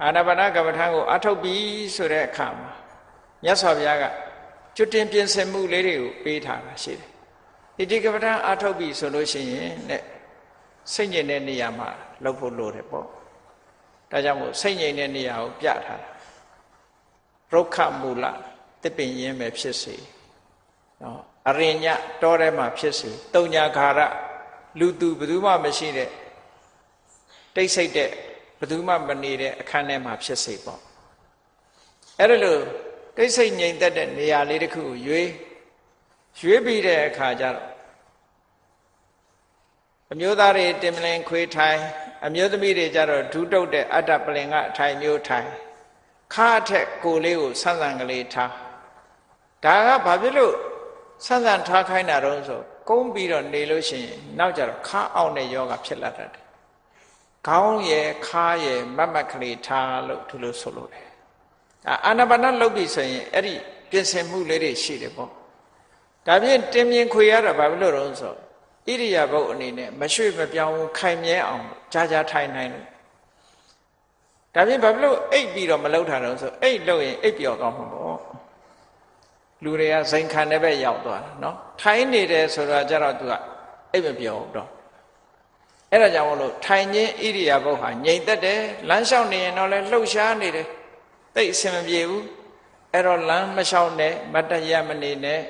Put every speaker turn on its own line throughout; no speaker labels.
အာနာပါနကမ္မထာကိုအထုတ်ပြီးဆိုတဲ့အခါမှာမြတ်စွာဘုရားကကျွတ်တင်ပြင်ဆင်မှုလေးတွေကိုပေးထားတာရှိတယ်ဒီကမ္မထာအထုတ်ပြီးဆိုလို့ရှိရင်နဲ့စိတ်ငြိမ်တဲ့နေရာမှာလုပ်ဖို့လိုတယ်ပေါ့ဒါကြောင့်မို့စိတ်ငြိမ်တဲ့နေရာကိုပြထားတာရုက္ခမူလတစ်ပင်ရင်းပဲဖြစ်စေနော်အရိညတောထဲမှာဖြစ်စေတုံညာခါရလူသူဘယ်သူမှမရှိတဲ့တိတ်ဆိတ်တဲ့ဘယ်သူမှမနေတဲ့အခန်းထဲမှာဖြစ်စေပေါ့အဲ့ဒါလို့တိတ်ဆိတ်ငြိမ်သက်တဲ့နေရာလေးတစ်ခုကိုရွေးပြီးတဲ့အခါကျတော့အမျိုးသားတွေတင်မလင်ခွေးထိုင်အမျိုးသမီးတွေကျတော့ဒူးတုတ်တဲ့အတ္တပလင်ကအထိုင်မျိုးထိုင်ခါအထက်ကိုလေးကိုဆန်းဆန်းကလေးထားဒါကဘာဖြစ်လို့ဆန်းဆန်းထားခိုင်းတာတော့ဆိုကုန်းပြီးတော့နေလို့ရှိရင်နောက်ကျတော့ခါအောင်တဲ့ယောဂဖြစ်လာတတ်တယ်ခေါင်းရယ်ခါရယ်မတ်မတ်ကလေးထားလို့သူလို့ဆိုလို့တယ်အာနာပါနလုပ်ပြီဆိုရင်အဲ့ဒီပြင်ဆင်မှုလေးတွေရှိတယ်ပေါ့ဒါဖြင့်တင်မြင်ခွေရတာဘာဖြစ်လို့တော့ဆိုဣရိယာပုတ်အနေနဲ့မရွှေ့မပြောင်းခိုင်မြဲအောင်ကြာထိုင်နိုင်လို့ဒါဖြင့်ဘာဖြစ်လို့အိပ်ပြီးတော့မလုပ်တာတော့ဆိုအိပ်လို့ရင်အိပ်ပျော်ကောင်းမှာပေါ့လူတွေကစိန်ခံတဲ့ဘက်ရောက်သွားတာနော်ထိုင်နေတယ်ဆိုတော့ကျတော့သူကအိပ်မပျော်တော့အဲ့ဒါကြောင့်မလို့ထိုင်ခြင်းဣရိယာပုတ်ဟာငြိမ်သက်တယ်လမ်းလျှောက်နေရင်တော့လည်းလှုပ်ရှားနေတယ်သိအဆင်မပြေဘူးအဲ့တော့လမ်းမလျှောက်နဲ့မတရမနေနဲ့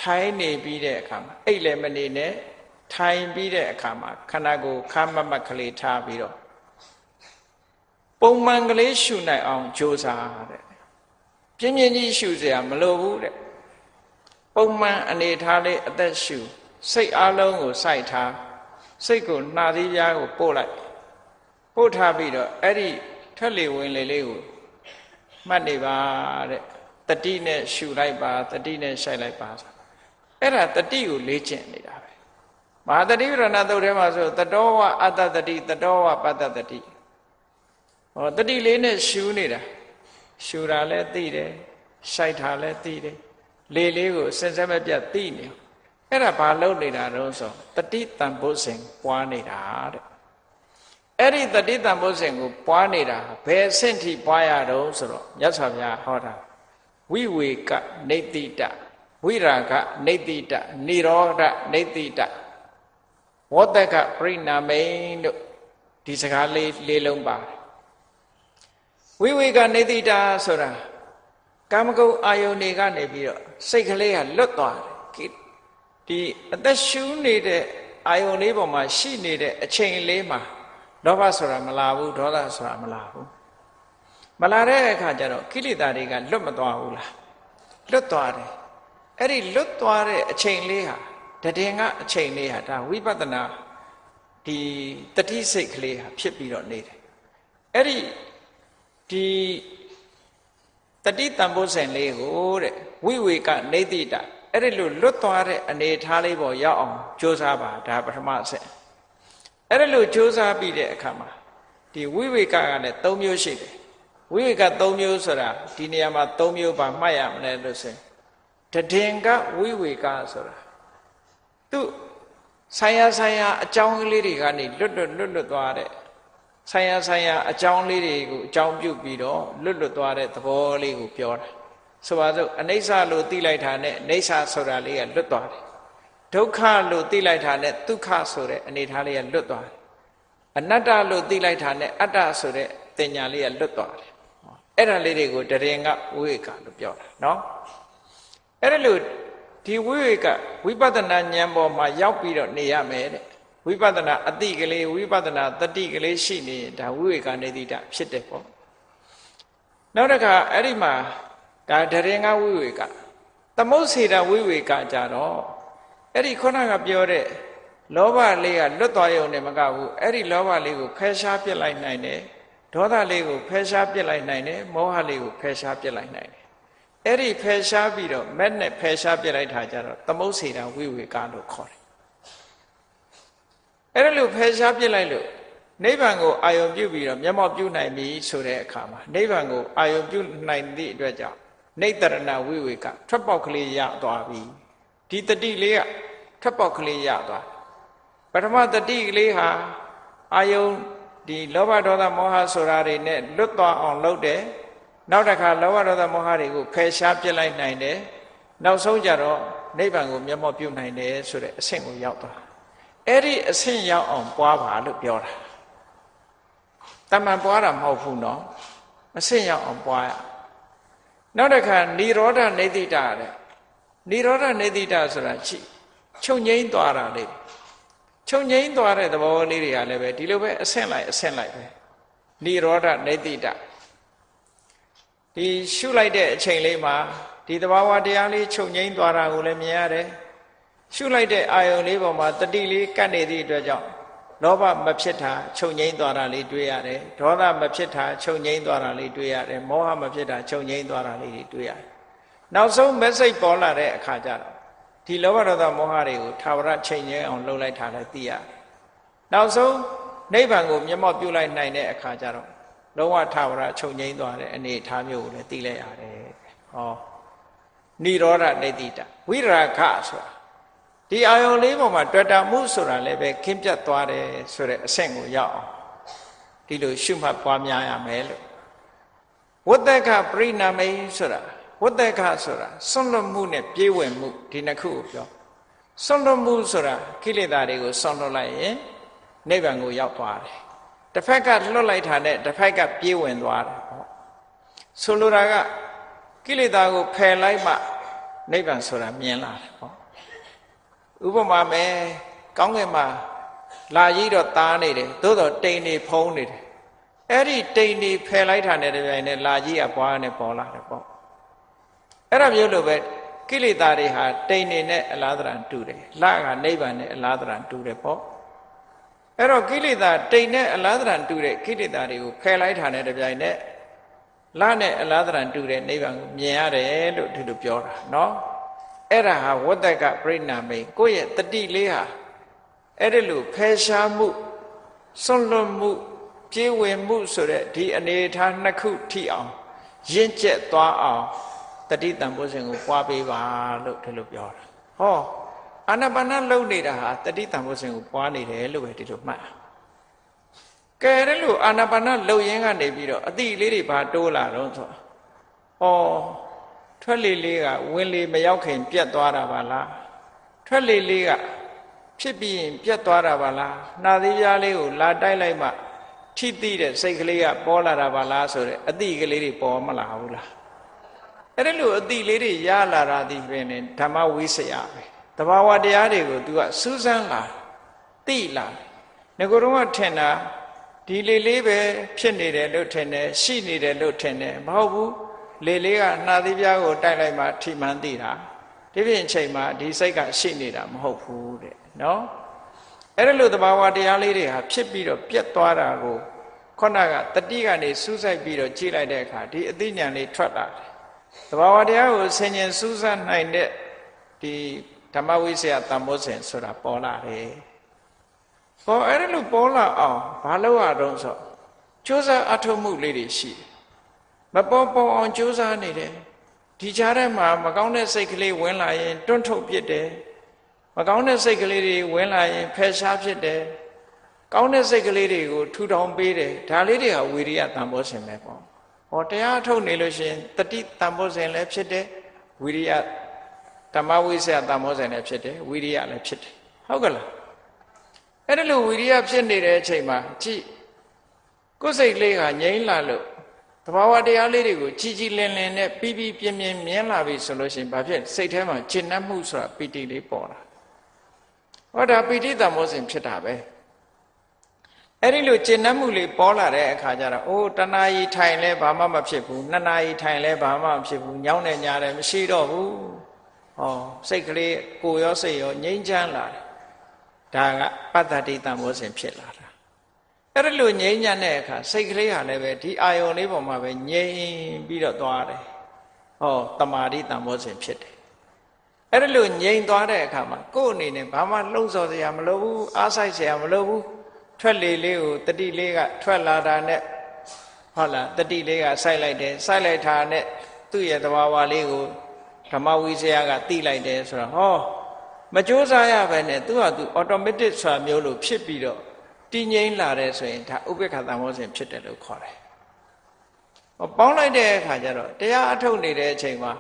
ထိုင်နေပြီးတဲ့အခါမှာအိပ်လည်းမနေနဲ့ထိုင်ပြီးတဲ့အခါမှာခန္ဓာကိုယ်ခမ်းမတ်မတ်ကလေးထားပြီးတော့ပုံမှန်ကလေးရှုနိုင်အောင်ကြိုးစားတဲ့ပြင်းပြင်းကြီးရှုเสียမလိုဘူးတဲ့ပုံမှန်အနေထားလေးအသက်ရှုစိတ်အလုံးကိုစိုက်ထားစိတ်ကိုနှာသီးပြားကိုပို့လိုက်ပို့ထားပြီးတော့အဲ့ဒီထက်လေဝင်လေလေးကိုမှတ်နေပါတဲ့တတိနဲ့ရှုလိုက်ပါတတိနဲ့ရှိုက်လိုက်ပါအဲ့ဒါတတိကိုလေ့ကျင့်နေတာပဲမဟာတတိပရဏသုတ်ထဲမှာဆိုတတောဝအတ္တတတိတတောဝပတ္တတတိဟောတတိလေးနဲ့ရှုနေတာရှုတာလည်းသိတယ်ရှိုက်တာလည်းသိတယ်လေလေးကိုစင်စက်မပြတ်သိနေအဲ့ဒါဘာလုပ်နေတာတော့ဆိုတတိတန်ဖို့စဉ်ပွားနေတာတဲ့အဲ့ဒီတတိတန်ဖို့စဉ်ကိုပွားနေတာဘယ်အဆင့်ထိပွားရတော့ဆိုတော့မြတ်စွာဘုရားဟောတာဝိဝေကနေတိတဝိရာဂနေတိတနိရောဓနေတိတဝတ္တကပရိနာမိန်တို့ဒီစကားလေးလုံးပါတယ်ဝိဝေကနေတိတဆိုတာကာမဂုဏ်အာယုန်တွေကနေပြီးတော့စိတ်ကလေးကလွတ်သွားတယ်ဒီအသက်ရှူနေတဲ့အာယုန်လေးပေါ်မှာရှိနေတဲ့အချိန်လေးမှာလောဘဆိုတာမလာဘူးဒေါသဆိုတာမလာဘူးမလာတဲ့အခါကျတော့ကိလေသာတွေကလွတ်မသွားဘူးလားလွတ်သွားတယ်အဲ့ဒီလွတ်သွားတဲ့အချိန်လေးဟာတည်ငါအချိန်လေးဟာဒါဝိပဿနာဒီတတိစိတ်ကလေးဟာဖြစ်ပြီးတော့နေတယ်အဲ့ဒီတတိတန်ဖိုးစဉ်လေးကိုတဲ့ဝိဝေကနေတိတအဲ့ဒီလိုလွတ်သွားတဲ့အနေထားလေးပေါ်ရောက်အောင်ကြိုးစားပါဒါပထမအဆင့်အဲ့ဒီလိုကြိုးစားပြီးတဲ့အခါမှာဒီဝိဝေကလည်း၃မျိုးရှိတယ်ဝိဝေက၃မျိုးဆိုတာဒီနေရာမှာ၃မျိုးပါမှတ်ရမလဲလို့ဆိုရင်တည်ငါဝိဝေကဆိုတာသူဆိုင်ရာအကြောင်းလေးတွေကနေလွတ်သွားတဲ့ဆိုင်ရာအကြောင်းလေးတွေကိုအကြောင်းပြုပြီးတော့လွတ်သွားတဲ့သဘောလေးကိုပြောတာဆိုပါစို့အနိစ္စလို့သိလိုက်တာနဲ့အိဋ္ဌဆိုတာလေးကလွတ်သွားတယ်ဒုက္ခလို့သိလိုက်တာနဲ့ဒုက္ခဆိုတဲ့အနေထားလေးကလွတ်သွားတယ်အနတ္တလို့သိလိုက်တာနဲ့အတ္တဆိုတဲ့တင်ညာလေးကလွတ်သွားတယ်အဲ့ဒါလေးတွေကိုတရင်ကဝိဝေကလို့ပြောတာနော်အဲ့ဒါလို့ဒီဝိဝေကဝိပဿနာဉာဏ်ပေါ်မှာရောက်ပြီးတော့နေရမယ်တဲ့ဝိပဿနာအတိကလေးဝိပဿနာတတိကလေးရှိနေဒါဝိဝေကနေတိတဖြစ်တယ်ပေါ့နောက်တစ်ခါအဲ့ဒီမှာဒါတရင်ကဝိဝေကသမုတ်စေတဝိဝေကကြတော့အဲ့ဒီခုနကပြောတဲ့လောဘလေးကလွတ်သွားရုံနဲ့မကဘူးအဲ့ဒီလောဘလေးကိုဖယ်ရှားပြစ်လိုက်နိုင်တယ်ဒေါသလေးကိုဖယ်ရှားပြစ်လိုက်နိုင်တယ်မောဟလေးကိုဖယ်ရှားပြစ်လိုက်နိုင်တယ်အဲ့ဒီဖယ်ရှားပြီးတော့မဲ့နဲ့ဖယ်ရှားပြစ်လိုက်တာကြတော့သမုတ်စေတဝိဝေကလို့ခေါ်တယ်အဲ့ဒါလို့ဖယ်ရှားပြစ်လိုက်လို့နိဗ္ဗာန်ကိုအာယုံပြုပြီးတော့မျက်မှောက်ပြုနိုင်ပြီဆိုတဲ့အခါမှာနိဗ္ဗာန်ကိုအာယုံပြုနိုင်သည့်အတွက်ကြောင့်နိတ္တရဏဝိဝေကထွက်ပေါက်ကလေးရသွားပြီဒီတတိလေးကထွက်ပေါက်ကလေးရသွားပထမတတိကလေးဟာအာယုံ ဒီလောဘဒေါသမောဟဆိုတာတွေနဲ့လွတ်သွားအောင်လုပ်တယ်နောက်တစ်ခါလောဘဒေါသမောဟတွေကိုဖယ်ရှားပြစ်လိုက်နိုင်တယ်နောက်ဆုံးကြတော့နိဗ္ဗာန်ကိုမျက်မှောက်ပြုနိုင်တယ်ဆိုတဲ့အဆင့်ကိုရောက်သွားအဲ့ဒီအဆင့်ရောက်အောင်ပွားပါလို့ပြောတာတမန်ပွားတာမဟုတ်ဘူးနော်အဆင့်ရောက်အောင်ပွားရနောက်တစ်ခါនិရောဓနေတိတတဲ့និရောဓနေတိတဆိုတာချုပ်ငြိမ်းသွားတာလေချုပ်ငြိမ်းသွားတဲ့သဘောလေးတွေကလည်းပဲဒီလိုပဲအဆင့်လိုက်ပဲនិရောဓနေတိတဒီရှုလိုက်တဲ့အချိန်လေးမှာဒီသဘာဝတရားလေးချုပ်ငြိမ်းသွားတာကိုလည်းမြင်ရတယ်ရှုလိုက်တဲ့အာယုံလေးပေါ်မှာတတိလေးကပ်နေသည့်အတွက်ကြောင့်လောဘမဖြစ်တာချုပ်ငြိမ်းသွားတာလေးတွေ့ရတယ်ဒေါသမဖြစ်တာချုပ်ငြိမ်းသွားတာလေးတွေ့ရတယ်မောဟမဖြစ်တာချုပ်ငြိမ်းသွားတာလေးတွေ့ရတယ်နောက်ဆုံး message ပေါ်လာတဲ့အခါကျတော့ဒီလောဘဒေါသမောဟတွေကိုထာဝရချိန်ငြိမ်းအောင်လှုပ်လိုက်တာလည်းသိရတယ်နောက်ဆုံးနိဗ္ဗာန်ကိုမျက်မှောက်ပြုလိုက်နိုင်တဲ့အခါကျတော့လုံးဝထာဝရချုပ်ငြိမ်းသွားတဲ့အနေအထားမျိုးကိုလည်းသိလိုက်ရတယ်ဟောនិရောဓနေတိတဝိရာဂဆိုတာဒီအာယုံလေးပေါ်မှာတွေ့တာမှုဆိုတာလည်းပဲခင်းပြတ်သွားတယ်ဆိုတဲ့အဆင့်ကိုရောက်အောင်ဒီလိုရှုမှတ်ပွားများရမယ်လို့ဝတ္တကပရိနာမိတ်ဆိုတာဝတ္တကဆိုတာစွန့်လွတ်မှုနဲ့ပြေးဝင်မှုဒီနှစ်ခုကိုပြောစွန့်လွတ်မှုဆိုတာကိလေသာတွေကိုစွန့်လွတ်လိုက်ရင်နိဗ္ဗာန်ကိုရောက်သွားတယ်တစ်ဖက်ကလွတ်လိုက်တာနဲ့တစ်ဖက်ကပြေးဝင်သွားတယ်ပေါ့ဆိုလိုတာကကိလေသာကိုဖယ်လိုက်မှနိဗ္ဗာန်ဆိုတာမြင်လာတယ်ပေါ့ဥပမာမယ်ကောင်းကင်မှာလာကြီးတော့သားနေတယ်သို့တော့တိမ်နေဖုံးနေတယ်အဲ့ဒီတိမ်နေဖယ်လိုက်တာနဲ့တပြိုင်နက်လာကြီးကပွားနဲ့ပေါ်လာတယ်ပေါ့အဲ့ဒါမျိုးလိုပဲကိလေသာတွေဟာတိမ်နေနဲ့အလားတရံတူတယ်လကနိဗ္ဗာန်နဲ့အလားတရံတူတယ်ပေါ့အဲ့တော့ကိလေသာတိမ်နဲ့အလားတရံတူတဲ့ကိလေသာတွေကိုဖယ်လိုက်တာနဲ့တပြိုင်နက်လနဲ့အလားတရံတူတဲ့နိဗ္ဗာန်ကိုမြင်ရတယ်လို့ဒီလိုပြောတာနော်အဲ့ဒါဟာဝတ္တကပရိနာမိတ်ကိုယ့်ရဲ့တတိလေးဟာအဲ့ဒီလိုဖယ်ရှားမှုစွန့်လွတ်မှုပြေးဝင်မှုဆိုတဲ့ဒီအနေအထားနှစ်ခုထိအောင်ရင့်ကျက်သွားအောင်တတိတံပိုးစဉ်ကိုပွားပေးပါလို့ဒီလိုပြောတာဟောအာနာပါနလုံနေတာဟာတတိတံပိုးစဉ်ကိုပွားနေတယ်လို့ပဲဒီလိုမှတ်ကဲအဲ့လိုအာနာပါနလုံရင်းကနေပြီးတော့အတိလေးတွေဘာတိုးလာတော့ဆိုဩထွက်လေလေးကဝင်လေမရောက်ခင်ပြတ်သွားတာပါလားထွက်လေလေးကဖြစ်ပြီးရင်ပြတ်သွားတာပါလားနှာသီးပြားလေးကိုလာတိုက်လိုက်မှထိသိတဲ့စိတ်ကလေးကပေါ်လာတာပါလားဆိုတဲ့အတိကလေးတွေပေါ်မလာဘူးလားအဲ့ဒီလိုအတိလေးတွေရလာတာဒီပင်ဓမ္မဝိစယပဲတဘာဝတရားတွေကို तू ကစူးစမ်းလာသိလာငကိုယ်တော့ထင်တာဒီလေလေးပဲဖြစ်နေတယ်လို့ထင်တယ်ရှိနေတယ်လို့ထင်တယ်မဟုတ်ဘူးလေလေးကနှာသီးပြားကိုတိုက်လိုက်မှထိမှန်သိတာဒီပြင်ချိန်မှာဒီစိတ်ကရှိနေတာမဟုတ်ဘူးတဲ့နော်အဲ့ဒါလို့သဘာဝတရားလေးတွေဟာဖြစ်ပြီးတော့ပြတ်သွားတာကိုခုနကတတိကနေစူးစိုက်ပြီးတော့ကြည့်လိုက်တဲ့အခါဒီအသိဉာဏ်လေးထွက်လာတယ်သဘာဝတရားကိုဆင်ញင်စူးစမ်းနိုင်တဲ့ဒီဓမ္မဝိဇ္ဇာတန်ဖိုးစဉ်ဆိုတာပေါ်လာတယ်ပေါ်အဲ့ဒါလို့ပေါ်လာအောင်ဘာလို့ရတော့ဆိုကြိုးစားအထောက်မှုလေးတွေရှိတယ်မပေါ်အောင်ကြိုးစားနေတယ်ဒီကြားထဲမှာမကောင်းတဲ့စိတ်ကလေးဝင်လာရင်တွန့်ထုတ်ပစ်တယ်မကောင်းတဲ့စိတ်ကလေးတွေဝင်လာရင်ဖယ်ရှားဖြစ်တယ်ကောင်းတဲ့စိတ်ကလေးတွေကိုထူထောင်ပေးတယ်ဒါလေးတွေဟာဝိရိယတန်ဖိုးစဉ်ပဲပေါ့ဟောတရားထုတ်နေလို့ရှိရင်တတိတန်ဖိုးစဉ်လည်းဖြစ်တယ်ဝိရိယဓမ္မဝိဇ္ဇာတန်ဖိုးစဉ်လည်းဖြစ်တယ်ဝိရိယလည်းဖြစ်တယ်ဟုတ်ကလားအဲ့ဒါလို့ဝိရိယဖြစ်နေတဲ့အချိန်မှာကြည့်ကိုယ်စိတ်လေးကငြိမ်းလာလို့သဘာဝတရားလေးတွေကိုကြည်ကြည်လင်လင်နဲ့ပြီးပြီးပြင်းပြင်းမြင်လာပြီဆိုလို့ရှိရင်ဘာဖြစ်စိတ်ထဲမှာကျဉ်းနှံ့မှုဆိုတာပီတိလေးပေါ်လာဟောဒါပီတိတမောစဉ်ဖြစ်တာပဲအဲ့ဒီလိုကျဉ်းနှံ့မှုလေးပေါ်လာတဲ့အခါကျတော့အိုးတဏှာကြီးထိုင်လဲဘာမှမဖြစ်ဘူးနှစ်နာရီထိုင်လဲဘာမှမဖြစ်ဘူးညောင်းနေညာတယ်မရှိတော့ဘူးဟောစိတ်ကလေးကိုယ်ရောစိတ်ရောငြိမ်းချမ်းလာတယ်ဒါကပတ္တတိတမောစဉ်ဖြစ်လာတာအဲ့ဒါလိုငြိမ်းချမ်းတဲ့အခါစိတ်ကလေးဟာလည်းပဲဒီအာယုံလေးပေါ်မှာပဲငြိမ်ပြီးတော့သွားတယ်ဟောတမာတိတမောစဉ်ဖြစ်တယ်အဲ့ဒါလိုငြိမ်သွားတဲ့အခါမှာကိုယ်အနေနဲ့ဘာမှလှုံ့ဆော်စရာမလိုဘူးအားဆိုင်စရာမလိုဘူးထွက်လေလေးကိုတတိလေးကထွက်လာတာနဲ့ဟုတ်လားတတိလေးကစိုက်လိုက်တယ်စိုက်လိုက်တာနဲ့သူ့ရဲ့သဘာဝလေးကိုဓမ္မဝိဇ္ဇာကသိလိုက်တယ်ဆိုတော့ဟောမကြိုးစားရပဲနဲ့သူ့ဟာသူ automatic ဆိုတာမျိုးလို့ဖြစ်ပြီးတော့ တည်ငြိမ်လာတယ်ဆိုရင်ဒါဥပေက္ခတန်ဖိုးစဉ်ဖြစ်တယ်လို့ခေါ်တယ်ပေါင်းလိုက်တဲ့အခါကျတော့တရားအထုတ်နေတဲ့အချိန်မှာ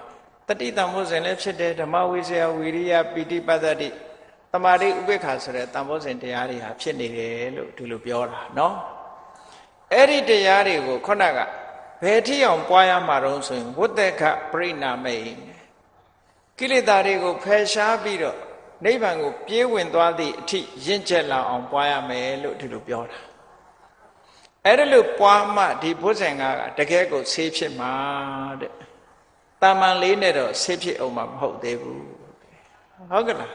တတိတန်ဖိုးစဉ်လည်းဖြစ်တယ်ဓမ္မဝိဇ္ဇာဝိရိယပီတိပတ္တိသမာဓိဥပေက္ခဆိုတဲ့တန်ဖိုးစဉ်တရားတွေဟာဖြစ်နေတယ်လို့ဒီလိုပြောတာနော်အဲ့ဒီတရားတွေကိုခုနကဘယ်ထိအောင်ပွားရမှာတော့ဆိုရင်ဝတ္တကပရိနာမေကိလေသာတွေကိုဖယ်ရှားပြီးတော့နိဗ္ဗာန်ကိုပြေးဝင်သွားသည့်အထိရင့်ကျက်လာအောင်ပွားရမယ်လို့ဒီလိုပြောတာအဲ့ဒါလို့ပွားမှဒီဘုဇင်ကတကယ်ကိုဆေးဖြစ်မှာတဲ့တာမန်လေးနဲ့တော့ဆေးဖြစ်အောင်မဟုတ်သေးဘူးဟုတ်ကဲ့လား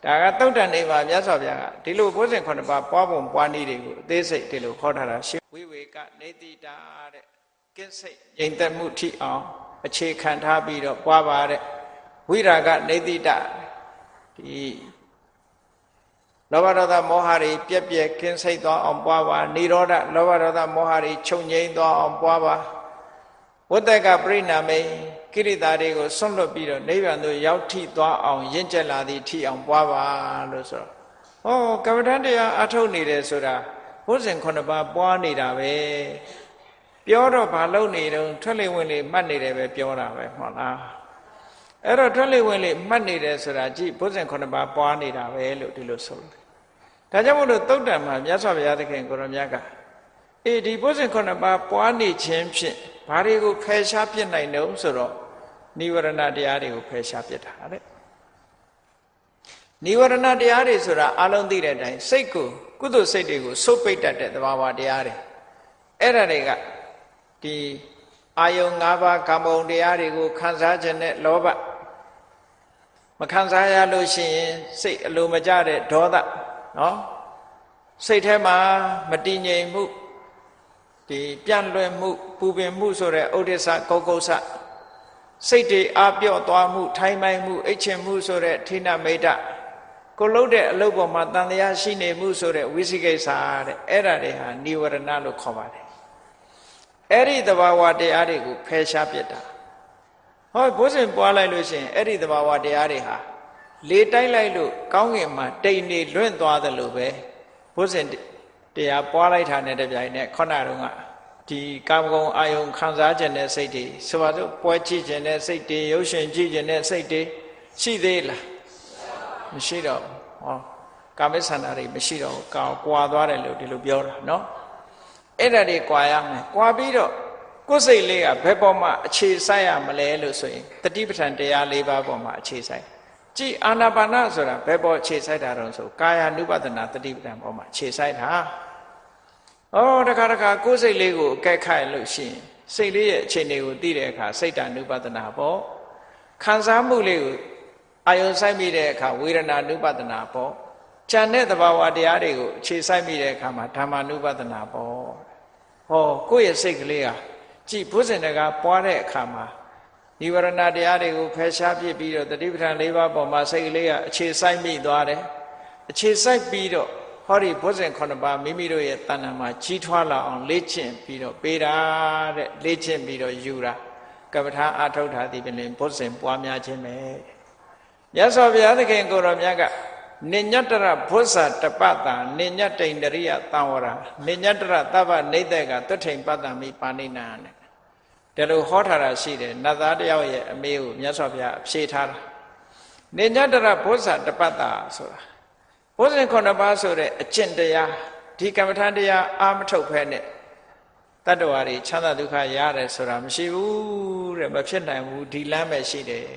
ဒါကသုတ်တန်နေပါမြတ်စွာဘုရားကဒီလိုဘုဇင်9ပါးပွားပုံပွားနည်းတွေကိုအသေးစိတ်ဒီလိုခေါ်ထားတာရှင်ဝိဝေကနေတိတာတဲ့ကင်းစိတ်ငြိမ်သက်မှုထိအောင်အခြေခံထားပြီးတော့ပွားပါတဲ့ဝိရာကနေတိတဒီလောဘဒေါသမောဟတွေပြက်ပြက်ကင်းစိတ်သွားအောင်ပွားပါនិရောဓလောဘဒေါသမောဟတွေချုပ်ငြိမ်းသွားအောင်ပွားပါဝတ္တကပရိနာမေကိရိတာတွေကိုဆွန့်လွတ်ပြီးတော့နိဗ္ဗာန်သို့ရောက်ထိသွားအောင်ရင့်ကျက်လာသည်ထိအောင်ပွားပါလို့ဆိုတော့ကမ္မဋ္ဌာန်းတရားအထုတ်နေတယ်ဆိုတာဘုဇင်9ပါးပွားနေတာပဲပြောတော့ဘာလုပ်နေတုန်းထွက်လေဝင်လေမှတ်နေတယ်ပဲပြောတာပဲဟုတ်လားအဲ့တော့ထွက်လေဝင်လေမှတ်နေတယ်ဆိုတာကြည့်ဘုဇင်9ပါးပွားနေတာပဲလို့ဒီလိုဆိုတယ်ဒါကြောင့်မို့လို့သုတ်တံမှာမြတ်စွာဘုရားသခင်ကိုရောမြတ်ကဒီဘုဇင်9ပါးပွားနေခြင်းဖြင့်ဘာတွေကိုဖယ်ရှားပြစ်နိုင်တုံးဆိုတော့နိဝရဏတရားတွေကိုဖယ်ရှားပြစ်တာတဲ့နိဝရဏတရားတွေဆိုတာအလုံးသိတဲ့အတိုင်းစိတ်ကိုကုသိုလ်စိတ်တွေကိုစုပ်ပိတ်တတ်တဲ့သဘာဝတရားတွေအဲ့ဒါတွေကဒီအာယုံ၅ပါးကာမဂုဏ်တရားတွေကိုခံစားခြင်းနဲ့လောဘမခံစားရလို့ရှိရင်စိတ်အလိုမကျတဲ့ဒေါသနော်စိတ်ထဲမှာမတည်ငြိမ်မှုဒီပြန့်လွင့်မှုပူပင်မှုဆိုတဲ့ဥဒိစ္စကောကုဆစိတ်တွေအပြော့သွားမှုထိုင်မိုင်းမှုအိတ်ချင်မှုဆိုတဲ့ဌိနမိတ်တကိုလှုပ်တဲ့အလုပ်ပေါ်မှာတန်တရားရှိနေမှုဆိုတဲ့ဝိသိကိစ္စတဲ့အဲ့ဒါတွေဟာនិဝရဏလို့ခေါ်ပါတယ်အဲ့ဒီသဘာဝတရားတွေကိုဖယ်ရှားပြစ်တာဟောဘုဇင်ပွားလိုက်လို့ရှိရင်အဲ့ဒီသဘာဝတရားတွေဟာလေတိုက်လိုက်လို့ကောင်းကင်မှာတိမ်နေလွင့်သွားတယ်လို့ပဲဘုဇင်တရားပွားလိုက်တာနဲ့တပြိုင်နက်ခုနတုန်းကဒီကာမဂုဏ်အာယုံခံစားခြင်းတဲ့စိတ်တွေဆိုပါစို့ပွဲကြည့်ခြင်းတဲ့စိတ်တွေရုပ်ရှင်ကြည့်ခြင်းတဲ့စိတ်တွေရှိသေးလားမရှိတော့ဟောကာမိဆန္ဒတွေမရှိတော့ကွာသွားတယ်လို့ဒီလိုပြောတာနော်အဲ့ဒါတွေကွာရမယ်ကွာပြီးတော့ကိုယ်စိတ်လေးကဘယ်ပေါ်မှာအခြေဆိုင်ရမလဲလို့ဆိုရင်တတိပဋ္ဌာန်တရား၄ပါးပေါ်မှာအခြေဆိုင်ကြည်အာနာပါနဆိုတာဘယ်ပေါ်အခြေဆိုင်တာတော့ဆိုကာယ ानु ပဒနာတတိပဋ္ဌာန်ပေါ်မှာအခြေဆိုင်တာတခါကိုယ်စိတ်လေးကိုအကဲခတ်လို့ရှိရင်စိတ်လေးရဲ့အခြေအနေကိုသိတဲ့အခါစိတ်တ ानु ပဒနာပေါ့ခံစားမှုလေးကိုအာယုံဆိုင်မိတဲ့အခါဝေဒနာ ानु ပဒနာပေါ့ဉာဏ်နဲ့သဘာဝတရားတွေကိုအခြေဆိုင်မိတဲ့အခါမှာဓမ္မ ानु ပဒနာပေါ့ကိုယ့်ရဲ့စိတ်ကလေးဟာကြည်ဘုဇင်တကပွားတဲ့အခါမှာនិဝရဏတရားတွေကိုဖယ်ရှားပြစ်ပြီးတော့တတိပဋ္ဌာန်၄ပါးပေါ်မှာစိတ်ကလေးကအခြေဆိုင်မိသွားတယ်အခြေဆိုင်ပြီးတော့ဟောဒီဘုဇင်9ပါးမိမိတို့ရဲ့တဏ္ဍာမှာကြီးထွားလာအောင်လေ့ကျင့်ပြီးတော့ပေးတာတဲ့လေ့ကျင့်ပြီးတော့ယူတာကမ္မထာအာထုတ်တာဒီပြင်ဘုဇင်ပွားများခြင်းပဲမြတ်စွာဘုရားသခင်ကိုရောမြတ်ကနိညတရဘုဇ္ဇတပတ္တာနိညတိန်တရိယသံဝရနိညတရသဗ္ဗနေတ္တကသွထိန်ပတ္တမိပါဏိနာနဲ့ဒါလိုဟောထားတာရှိတယ်နတ်သားတယောက်ရဲ့အမေကိုမြတ်စွာဘုရားဖြေထားတာနိညတရဘုဇ္ဇတပတ္တာဆိုတာဘုဇင်9ပါးဆိုတဲ့အကျင့်တရားဒီကမ္မထာတရားအာမထုတ်ဖဲနဲ့တတ္တဝါတွေချမ်းသာဒုက္ခရတယ်ဆိုတာမရှိဘူးတဲ့မဖြစ်နိုင်ဘူးဒီလမ်းပဲရှိတယ်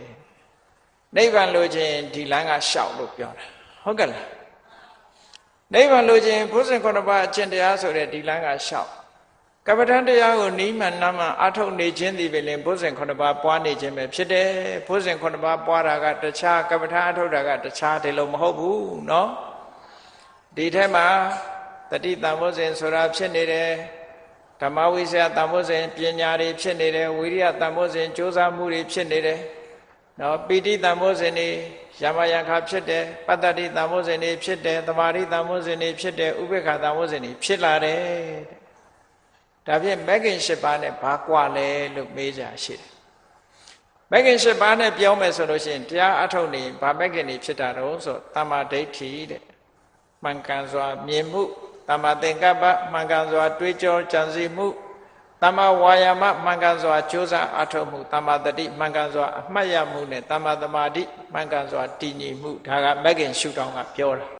နိဗ္ဗာန်လိုချင်ဒီလမ်းကရှောက်လို့ပြောတာဟုတ်ကဲ့လားနိဗ္ဗာန်လိုချင်ဘုဇင်9ပါးအကျင့်တရားဆိုတဲ့ဒီလမ်းကရှောက်ကမ္မထာတရားကိုနိမန်နာမအထုတ်နေခြင်းဒီပဲလင်ဘုဇင်9ပါးပွားနေခြင်းပဲဖြစ်တယ်ဘုဇင်9ပါးပွားတာကတခြားကမ္မထာအထုတ်တာကတခြားဒီလိုမဟုတ်ဘူးเนาะဒီထဲမှာတတိတံဘုဇင်ဆိုတာဖြစ်နေတယ်ဓမ္မဝိဇ္ဇာတံဘုဇင်ပညာတွေဖြစ်နေတယ်ဝိရိယတံဘုဇင်ကြိုးစားမှုတွေဖြစ်နေတယ်နော်ပီတိတံဘုဇင်တွေယမယံခါဖြစ်တယ်ပတ္တတိတံဘုဇင်တွေဖြစ်တယ်သမာဓိတံဘုဇင်တွေဖြစ်တယ်ဥပေက္ခတံဘုဇင်တွေဖြစ်လာတယ်ဒါဖြင့်မဂ္ဂင်၈ပါးနဲ့ဘာကွာလဲလို့မေးကြရှိတယ်မဂ္ဂင်၈ပါးနဲ့ပြောမယ်ဆိုလို့ရှိရင်တရားအထုတ်နေဘာမဂ္ဂင်တွေဖြစ်တာတော့ဆိုတမ္မာဒိဋ္ဌိတဲ့မှန်ကန်စွာမြင်မှုတ တမ္မာသင်္ကပ္ပမှန်ကန်စွာတွေးကြောကြံစည်မှုတမ္မာဝါယာမမှန်ကန်စွာကြိုးစားအားထုတ်မှုတမ္မာတတိမှန်ကန်စွာအမှတ်ရမှုနဲ့တမ္မာသမာဓိမှန်ကန်စွာတည်ငြိမ်မှုဒါကမဂ္ဂင်ရှုထောင့်ကပြောတာ